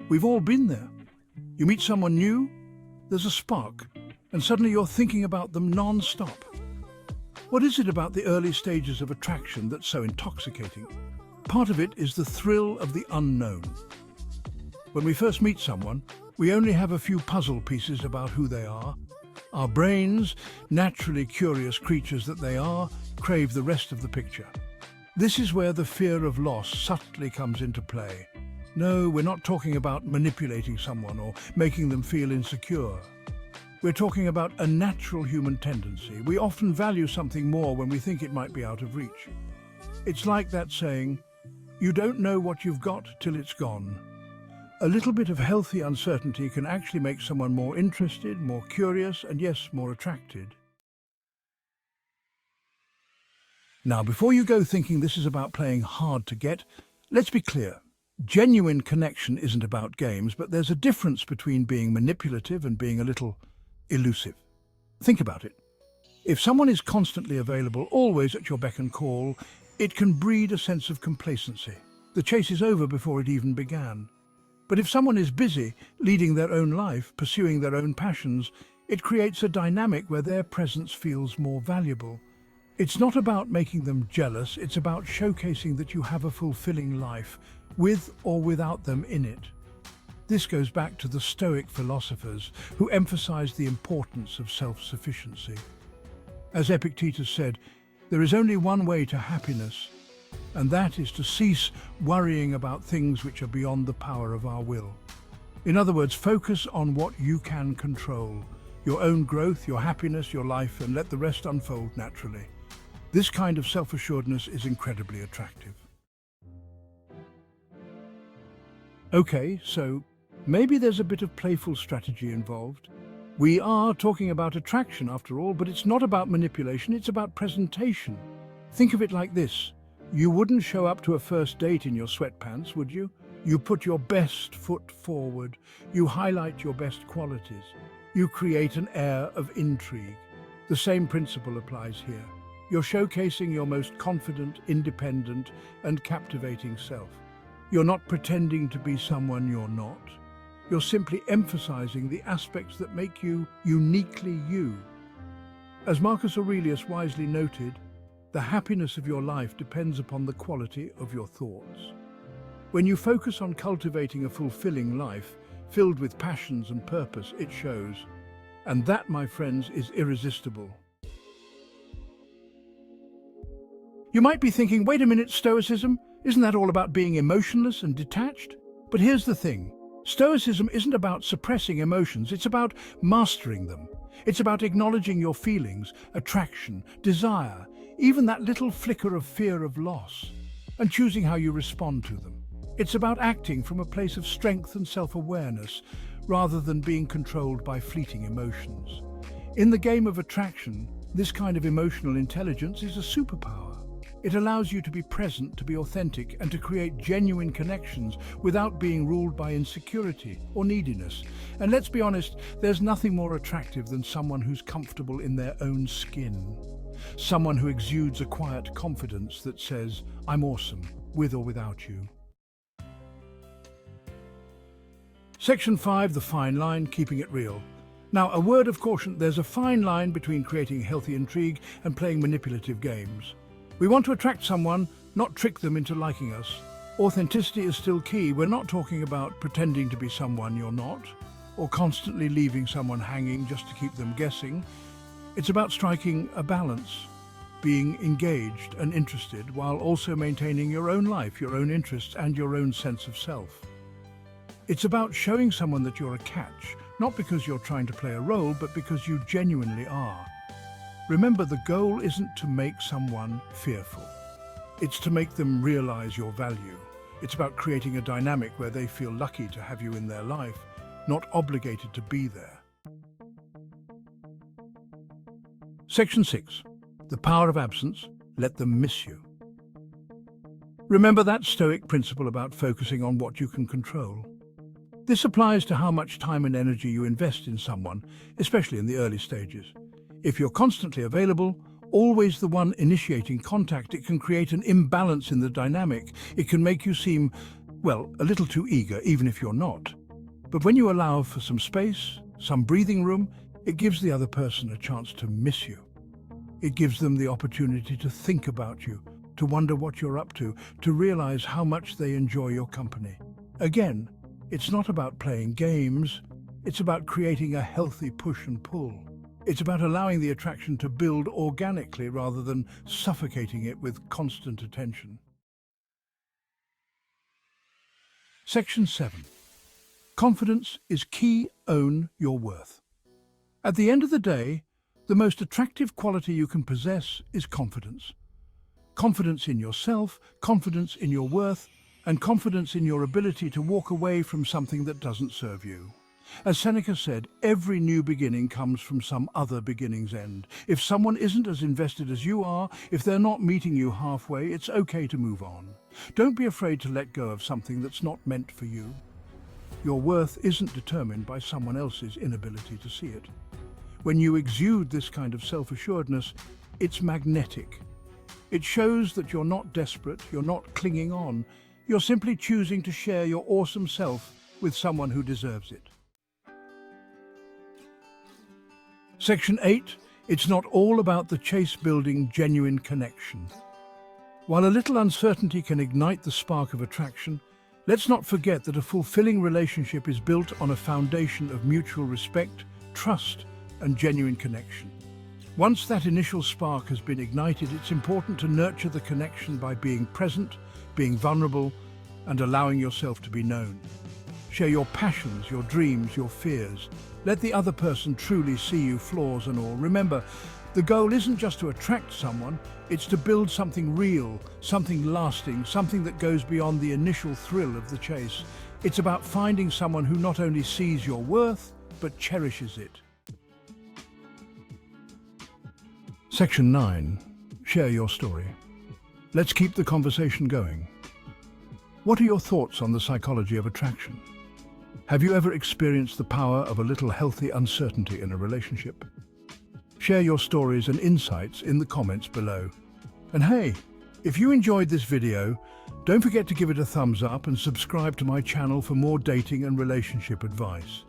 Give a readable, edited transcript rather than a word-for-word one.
We've all been there. You meet someone new, there's a spark, and suddenly you're thinking about them non-stop. What is it about the early stages of attraction that's so intoxicating? Part of it is the thrill of the unknown. When we first meet someone, we only have a few puzzle pieces about who they are. Our brains, naturally curious creatures that they are, crave the rest of the picture. This is where the fear of loss subtly comes into play. No, we're not talking about manipulating someone or making them feel insecure. We're talking about a natural human tendency. We often value something more when we think it might be out of reach. It's like that saying, you don't know what you've got till it's gone. A little bit of healthy uncertainty can actually make someone more interested, more curious, and yes, more attracted. Now, before you go thinking this is about playing hard to get, let's be clear. Genuine connection isn't about games, but there's a difference between being manipulative and being a little elusive. Think about it. If someone is constantly available, always at your beck and call, it can breed a sense of complacency. The chase is over before it even began. But if someone is busy, leading their own life, pursuing their own passions, it creates a dynamic where their presence feels more valuable. It's not about making them jealous, it's about showcasing that you have a fulfilling life, with or without them in it. This goes back to the Stoic philosophers who emphasized the importance of self-sufficiency. As Epictetus said, there is only one way to happiness, and that is to cease worrying about things which are beyond the power of our will. In other words, focus on what you can control, your own growth, your happiness, your life, and let the rest unfold naturally. This kind of self-assuredness is incredibly attractive. Okay, so maybe there's a bit of playful strategy involved. We are talking about attraction after all, but it's not about manipulation, it's about presentation. Think of it like this. You wouldn't show up to a first date in your sweatpants, would you? You put your best foot forward. You highlight your best qualities. You create an air of intrigue. The same principle applies here. You're showcasing your most confident, independent, and captivating self. You're not pretending to be someone you're not. You're simply emphasizing the aspects that make you uniquely you. As Marcus Aurelius wisely noted, the happiness of your life depends upon the quality of your thoughts. When you focus on cultivating a fulfilling life, filled with passions and purpose, it shows. And that, my friends, is irresistible. You might be thinking, wait a minute, Stoicism? Isn't that all about being emotionless and detached? But here's the thing. Stoicism isn't about suppressing emotions, it's about mastering them. It's about acknowledging your feelings, attraction, desire, even that little flicker of fear of loss, and choosing how you respond to them. It's about acting from a place of strength and self-awareness, rather than being controlled by fleeting emotions. In the game of attraction, this kind of emotional intelligence is a superpower. It allows you to be present, to be authentic, and to create genuine connections without being ruled by insecurity or neediness. And let's be honest, there's nothing more attractive than someone who's comfortable in their own skin. Someone who exudes a quiet confidence that says, I'm awesome, with or without you. Section 5, the fine line, keeping it real. Now, a word of caution, there's a fine line between creating healthy intrigue and playing manipulative games. We want to attract someone, not trick them into liking us. Authenticity is still key. We're not talking about pretending to be someone you're not, or constantly leaving someone hanging just to keep them guessing. It's about striking a balance, being engaged and interested, while also maintaining your own life, your own interests, and your own sense of self. It's about showing someone that you're a catch, not because you're trying to play a role, but because you genuinely are. Remember, the goal isn't to make someone fearful. It's to make them realize your value. It's about creating a dynamic where they feel lucky to have you in their life, not obligated to be there. Section 6. The power of absence. Let them miss you. Remember that Stoic principle about focusing on what you can control. This applies to how much time and energy you invest in someone, especially in the early stages. If you're constantly available, always the one initiating contact, it can create an imbalance in the dynamic. It can make you seem, well, a little too eager, even if you're not. But when you allow for some space, some breathing room, it gives the other person a chance to miss you. It gives them the opportunity to think about you, to wonder what you're up to realize how much they enjoy your company. Again, it's not about playing games, it's about creating a healthy push and pull. It's about allowing the attraction to build organically rather than suffocating it with constant attention. Section 7. Confidence is key. Own your worth. At the end of the day, the most attractive quality you can possess is confidence. Confidence in yourself, confidence in your worth, and confidence in your ability to walk away from something that doesn't serve you. As Seneca said, every new beginning comes from some other beginning's end. If someone isn't as invested as you are, if they're not meeting you halfway, it's okay to move on. Don't be afraid to let go of something that's not meant for you. Your worth isn't determined by someone else's inability to see it. When you exude this kind of self-assuredness, it's magnetic. It shows that you're not desperate, you're not clinging on, you're simply choosing to share your awesome self with someone who deserves it. Section 8. It's not all about the chase, building genuine connection. While a little uncertainty can ignite the spark of attraction, let's not forget that a fulfilling relationship is built on a foundation of mutual respect, trust, and genuine connection. Once that initial spark has been ignited, it's important to nurture the connection by being present, being vulnerable, and allowing yourself to be known. Share your passions, your dreams, your fears. Let the other person truly see you, flaws and all. Remember, the goal isn't just to attract someone, it's to build something real, something lasting, something that goes beyond the initial thrill of the chase. It's about finding someone who not only sees your worth, but cherishes it. Section 9. Share your story. Let's keep the conversation going. What are your thoughts on the psychology of attraction? Have you ever experienced the power of a little healthy uncertainty in a relationship? Share your stories and insights in the comments below. And hey, if you enjoyed this video, don't forget to give it a thumbs up and subscribe to my channel for more dating and relationship advice.